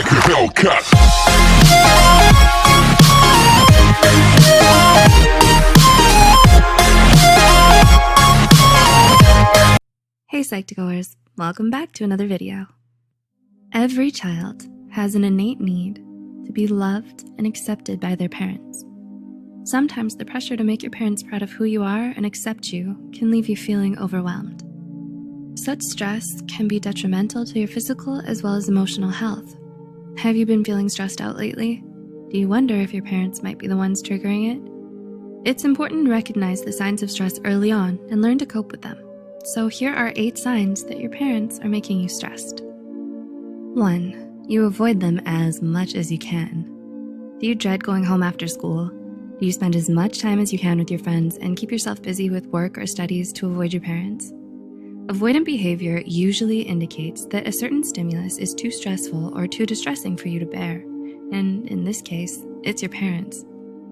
like a Hellcat. Hey Psych2Goers, welcome back to another video. Every child has an innate need to be loved and accepted by their parents. Sometimes the pressure to make your parents proud of who you are and accept you can leave you feeling overwhelmed. Such stress can be detrimental to your physical as well as emotional health. Have you been feeling stressed out lately? Do you wonder if your parents might be the ones triggering it? It's important to recognize the signs of stress early on and learn to cope with them. So here are 8 signs that your parents are making you stressed. 1. You avoid them as much as you can. Do you dread going home after school? Do you spend as much time as you can with your friends and keep yourself busy with work or studies to avoid your parents? Avoidant behavior usually indicates that a certain stimulus is too stressful or too distressing for you to bear. And in this case, it's your parents.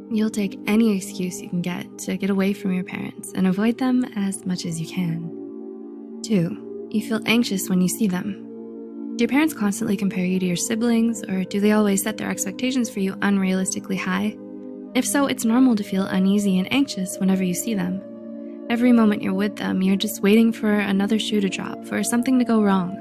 You'll take any excuse you can get to get away from your parents and avoid them as much as you can. 2. You feel anxious when you see them. Do your parents constantly compare you to your siblings, or do they always set their expectations for you unrealistically high? If so, it's normal to feel uneasy and anxious whenever you see them. Every moment you're with them, you're just waiting for another shoe to drop, for something to go wrong.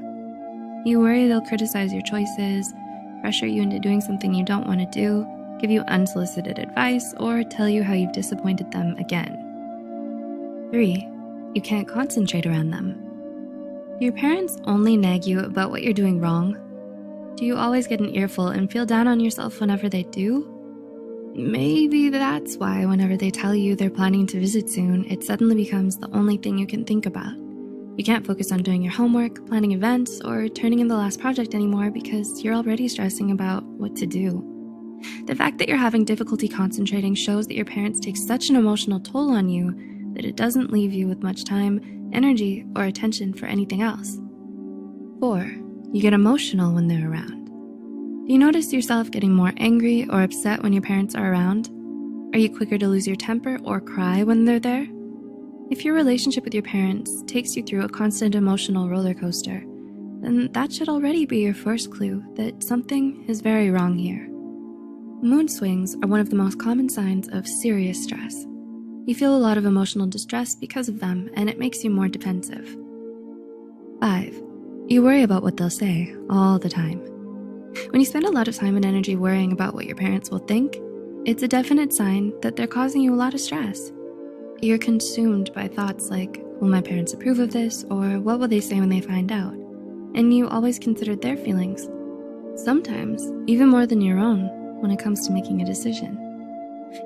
You worry they'll criticize your choices, pressure you into doing something you don't want to do, give you unsolicited advice, or tell you how you've disappointed them again. 3. You can't concentrate around them. Do your parents only nag you about what you're doing wrong? Do you always get an earful and feel down on yourself whenever they do? Maybe that's why whenever they tell you they're planning to visit soon, it suddenly becomes the only thing you can think about. You can't focus on doing your homework, planning events, or turning in the last project anymore because you're already stressing about what to do. The fact that you're having difficulty concentrating shows that your parents take such an emotional toll on you that it doesn't leave you with much time, energy, or attention for anything else. 4. You get emotional when they're around. Do you notice yourself getting more angry or upset when your parents are around? Are you quicker to lose your temper or cry when they're there? If your relationship with your parents takes you through a constant emotional roller coaster, then that should already be your first clue that something is very wrong here. Mood swings are one of the most common signs of serious stress. You feel a lot of emotional distress because of them, and it makes you more defensive. 5. You worry about what they'll say all the time. When you spend a lot of time and energy worrying about what your parents will think, it's a definite sign that they're causing you a lot of stress. You're consumed by thoughts like, will my parents approve of this, or what will they say when they find out? And you always considered their feelings, sometimes even more than your own when it comes to making a decision.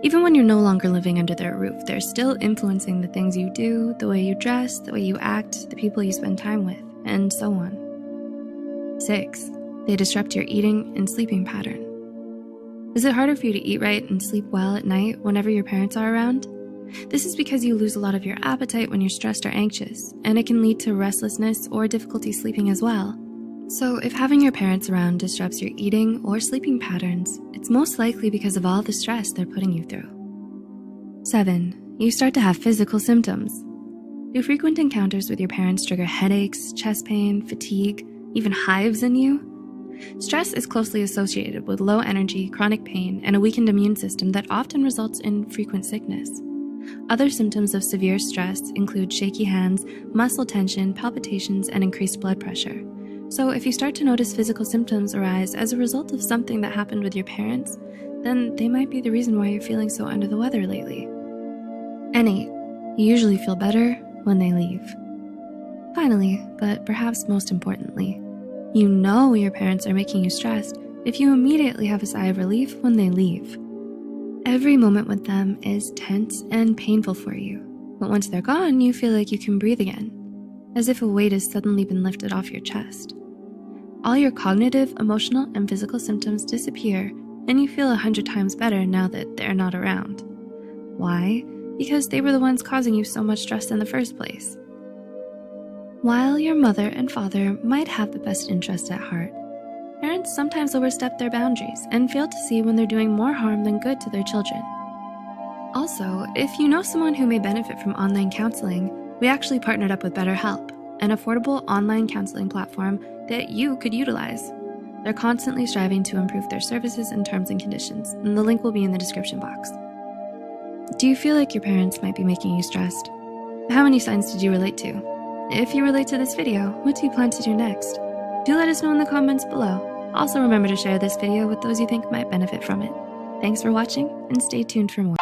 Even when you're no longer living under their roof, they're still influencing the things you do, the way you dress, the way you act, the people you spend time with, and so on. 6. They disrupt your eating and sleeping pattern. Is it harder for you to eat right and sleep well at night whenever your parents are around? This is because you lose a lot of your appetite when you're stressed or anxious, and it can lead to restlessness or difficulty sleeping as well. So if having your parents around disrupts your eating or sleeping patterns, it's most likely because of all the stress they're putting you through. 7. You start to have physical symptoms. Do frequent encounters with your parents trigger headaches, chest pain, fatigue, even hives in you? Stress is closely associated with low energy, chronic pain, and a weakened immune system that often results in frequent sickness. Other symptoms of severe stress include shaky hands, muscle tension, palpitations, and increased blood pressure. So if you start to notice physical symptoms arise as a result of something that happened with your parents, then they might be the reason why you're feeling so under the weather lately. And 8. You usually feel better when they leave. Finally, but perhaps most importantly, you know your parents are making you stressed if you immediately have a sigh of relief when they leave. Every moment with them is tense and painful for you, but once they're gone, you feel like you can breathe again, as if a weight has suddenly been lifted off your chest. All your cognitive, emotional, and physical symptoms disappear, and you feel 100 times better now that they're not around. Why? Because they were the ones causing you so much stress in the first place. While your mother and father might have the best interest at heart, parents sometimes overstep their boundaries and fail to see when they're doing more harm than good to their children. Also, if you know someone who may benefit from online counseling, we actually partnered up with BetterHelp, an affordable online counseling platform that you could utilize. They're constantly striving to improve their services and terms and conditions, and the link will be in the description box. Do you feel like your parents might be making you stressed? How many signs did you relate to? If you relate to this video, what do you plan to do next? Do let us know in the comments below. Also remember to share this video with those you think might benefit from it. Thanks for watching, and stay tuned for more.